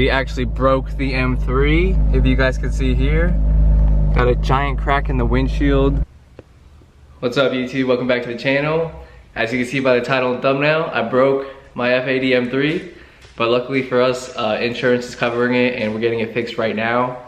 We actually broke the M3, if you guys can see here. Got a giant crack in the windshield. What's up YouTube, welcome back to the channel. As you can see by the title and thumbnail, I broke my F80 M3, but luckily for us, insurance is covering it and we're getting it fixed right now.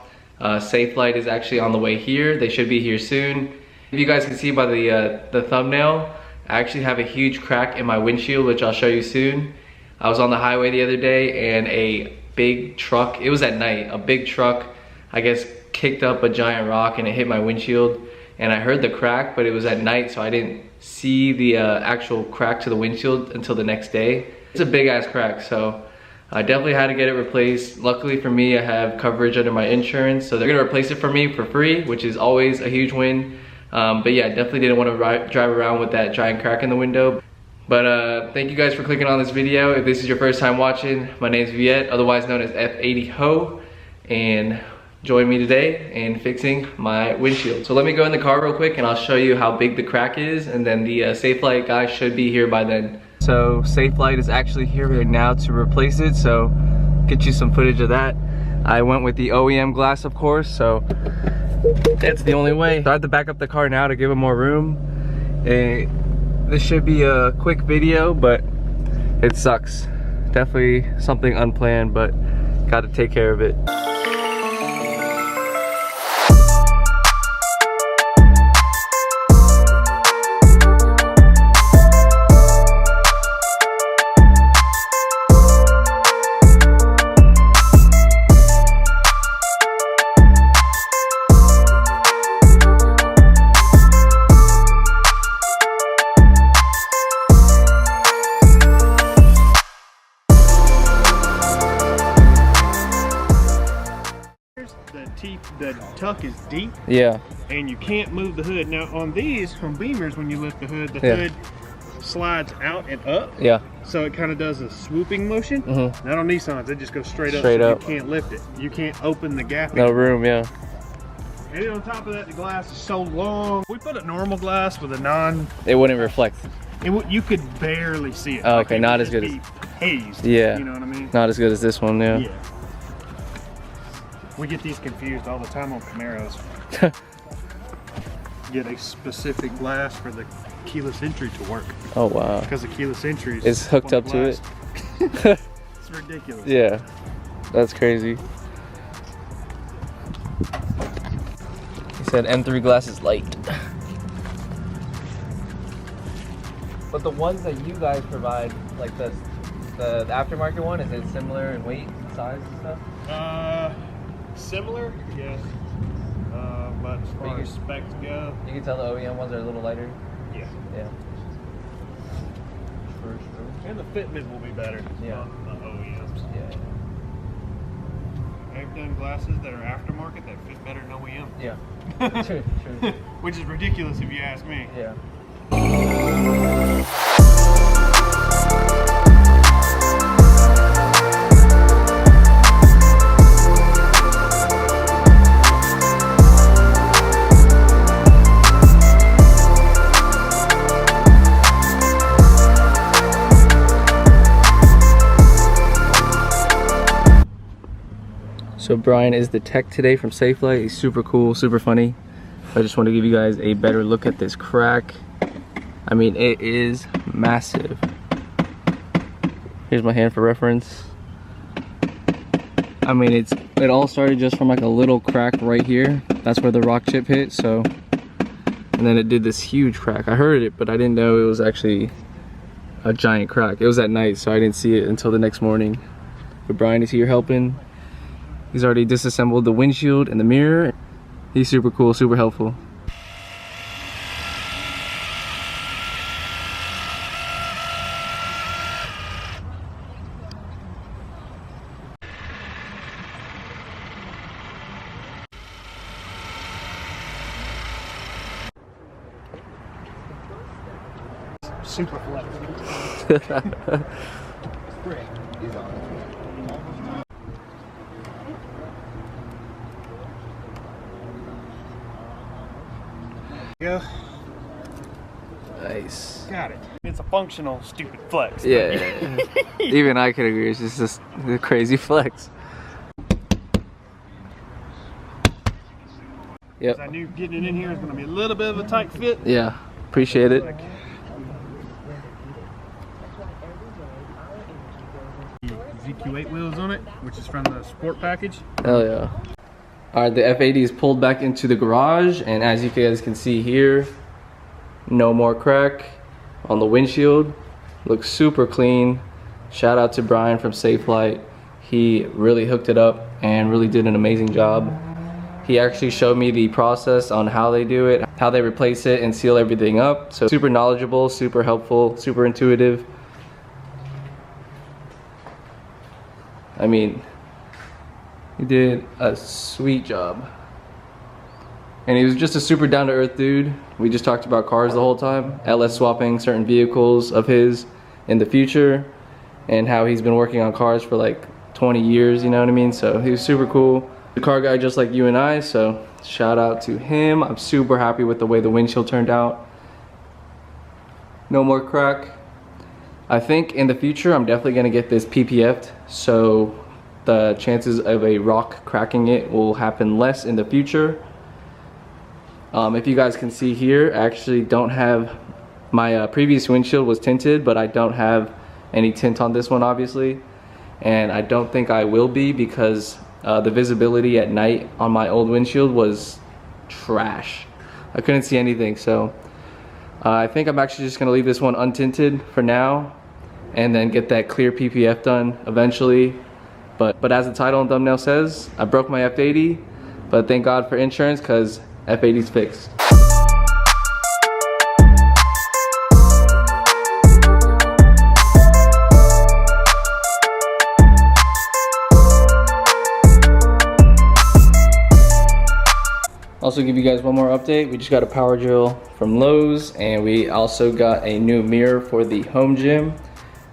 Safelite is actually on the way here. They should be here soon. If you guys can see by the thumbnail, I actually have a huge crack in my windshield, which I'll show you soon. I was on the highway the other day and a big truck, it was at night, a big truck, I guess, kicked up a giant rock and it hit my windshield. And I heard the crack, but it was at night, so I didn't see the actual crack to the windshield until the next day. It's a big ass crack, so I definitely had to get it replaced. Luckily for me, I have coverage under my insurance, so they're gonna replace it for me for free, which is always a huge win. But yeah, definitely didn't want to drive around with that giant crack in the window. But thank you guys for clicking on this video. If this is your first time watching, my name's Viet, otherwise known as F80 Ho, and join me today in fixing my windshield. So let me go in the car real quick and I'll show you how big the crack is, and then the Safelite guy should be here by then. So Safelite is actually here right now to replace it, so get you some footage of that. I went with the OEM glass, of course, so that's the only way. So I have to back up the car now to give it more room. This should be a quick video, but it sucks. Definitely something unplanned, but got to take care of it. The tuck is deep, Yeah. and you can't move the hood. Now on these, on Beamers, when you lift the hood, hood slides out and up. Yeah. So it kind of does a swooping motion. Not on Nissans, it just goes straight up. Straight up. You can't lift it. You can't open the gap. No room, yeah. And on top of that, the glass is so long. We put a normal glass with a non. It wouldn't reflect. You could barely see it. Oh, okay, not as good as hazed. Yeah. You know what I mean? Not as good as this one, yeah. Yeah. We get these confused all the time on Camaros. Get a specific glass for the keyless entry to work. Oh wow. Because the keyless entry is hooked up to it. It's ridiculous. Yeah, that's crazy. He said M3 glass is light. But the ones that you guys provide, like the aftermarket one, is it similar in weight, size and stuff? Similar, yes. But as far as specs go, You can tell the OEM ones are a little lighter. yeah. Yeah. For sure. And the fitment will be better Yeah. on the OEMs. Yeah. I've done glasses that are aftermarket that fit better than OEM. Yeah. True. Which is ridiculous if you ask me. Yeah. So Brian is the tech today from Safelite. He's super cool, super funny. I just want to give you guys a better look at this crack. I mean, it is massive. Here's my hand for reference. I mean, it all started just from like a little crack right here. That's where the rock chip hit, so. And then it did this huge crack. I heard it, but I didn't know it was actually a giant crack. It was at night, so I didn't see it until the next morning. But Brian is here helping. He's already disassembled the windshield and the mirror. He's super cool, super helpful. Super flexible. Yeah. Nice. Got it. It's a functional stupid flex. Yeah. Even I could agree. It's just a crazy flex. Yep. I knew getting it in here was going to be a little bit of a tight fit. Yeah, appreciate it. ZQ8 wheels on it, which is from the sport package. Hell yeah. Alright, the F80 is pulled back into the garage, and as you guys can see here, no more crack on the windshield. Looks super clean. Shout out to Brian from Safelite. He really hooked it up and really did an amazing job. He actually showed me the process on how they do it, how they replace it and seal everything up. So super knowledgeable, super helpful, super intuitive. I mean, he did a sweet job. And he was just a super down-to-earth dude. We just talked about cars the whole time. LS swapping certain vehicles of his in the future, and how he's been working on cars for like 20 years, you know what I mean? So he was super cool. The car guy just like you and I, so shout out to him. I'm super happy with the way the windshield turned out. No more crack. I think in the future I'm definitely gonna get this PPF'd, so the chances of a rock cracking it will happen less in the future. If you guys can see here, I actually don't have, my previous windshield was tinted, but I don't have any tint on this one obviously, and I don't think I will be because the visibility at night on my old windshield was trash. I couldn't see anything, so I think I'm actually just gonna leave this one untinted for now and then get that clear PPF done eventually. But as the title and thumbnail says, I broke my F80, but thank God for insurance because F80's fixed. Also give you guys one more update. We just got a power drill from Lowe's, and we also got a new mirror for the home gym.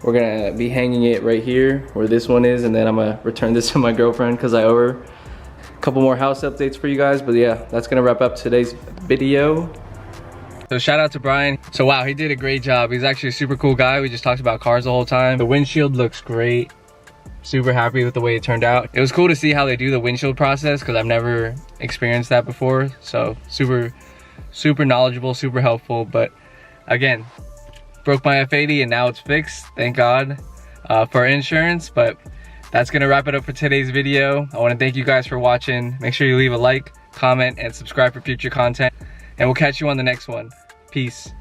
We're gonna be hanging it right here where this one is, and then I'm gonna return this to my girlfriend because I owe her. A couple more house updates for you guys, but yeah, that's gonna wrap up today's video. So shout out to Brian. So wow, he did a great job. He's actually a super cool guy. We just talked about cars the whole time. The windshield looks great. Super happy with the way it turned out. It was cool to see how they do the windshield process because I've never experienced that before. So super knowledgeable, super helpful. But again, broke my F80 and now it's fixed. Thank God for insurance. But that's gonna wrap it up for today's video. I wanna thank you guys for watching. Make sure you leave a like, comment, and subscribe for future content. And we'll catch you on the next one. Peace.